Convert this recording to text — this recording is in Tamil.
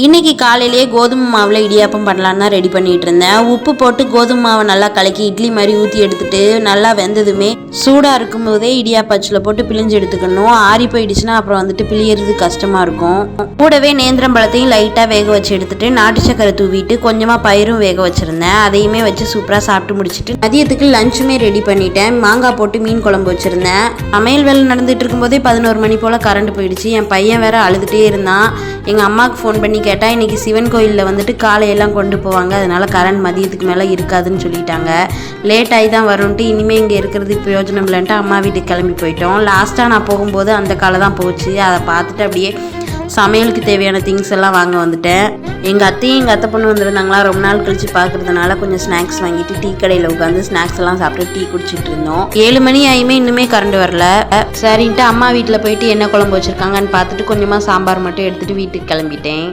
இன்னைக்கு காலையிலேயே கோதுமை மாவில் இடியாப்பம் பண்ணலான்னு தான் ரெடி பண்ணிட்டு இருந்தேன். உப்பு போட்டு கோதுமை மாவை நல்லா கலக்கி இட்லி மாதிரி ஊற்றி எடுத்துட்டு நல்லா வெந்ததுமே சூடாக இருக்கும் போதே இடியாப்ப அச்சில் போட்டு பிழிஞ்சு எடுத்துக்கணும். ஆறி போயிடுச்சுன்னா அப்புறம் வந்துட்டு பிழியறது கஷ்டமாக இருக்கும். கூடவே நேந்திரம் பழத்தையும் லைட்டாக வேக வச்சு எடுத்துட்டு நாட்டு சக்கரை தூவிட்டு கொஞ்சமாக பயிரும் வேக வச்சுருந்தேன். அதையுமே வச்சு சூப்பராக சாப்பிட்டு முடிச்சுட்டு மதியத்துக்கு லஞ்சுமே ரெடி பண்ணிட்டேன். மாங்காய் போட்டு மீன் குழம்பு வச்சுருந்தேன். சமையல் வேலை நடந்துட்டு இருக்கும்போதே 11 மணி போல் கரண்ட் போயிடுச்சு. என் பையன் வேற அழுதுகிட்டே இருந்தான். எங்கள் அம்மாவுக்கு ஃபோன் பண்ணி கேட்டால் இன்றைக்கி சிவன் கோயிலில் வந்துட்டு காலையெல்லாம் கொண்டு போவாங்க, அதனால் கரண்ட் மதியத்துக்கு மேலே இருக்காதுன்னு சொல்லிட்டாங்க. லேட் ஆகி தான் வரும்ன்ட்டு இனிமேல் இங்கே இருக்கிறது பிரயோஜனம் இல்லைன்ட்டு அம்மா வீட்டுக்கு கிளம்பி போயிட்டோம். லாஸ்ட்டாக நான் போகும்போது அந்த காலை தான் போச்சு. அதை பார்த்துட்டு அப்படியே சமையலுக்கு தேவையான திங்ஸ் எல்லாம் வாங்க வந்துட்டேன். எங்கள் அத்தையும் எங்கள் அத்தை பொண்ணு வந்துருந்தாங்களா, ரொம்ப நாள் கழித்து பார்க்குறதுனால கொஞ்சம் ஸ்நாக்ஸ் வாங்கிட்டு டீ கடையில் உட்காந்து ஸ்நாக்ஸ் எல்லாம் சாப்பிட்டு டீ குடிச்சிட்டு இருந்தோம். 7 மணி ஆகியுமே இன்னுமே கரண்ட் வரல. சரின்ட்டு அம்மா வீட்டில் போயிட்டு என்ன குழம்பு வச்சுருக்காங்கன்னு பார்த்துட்டு கொஞ்சமாக சாம்பார் மட்டும் எடுத்துகிட்டு வீட்டுக்கு கிளம்பிட்டேன்.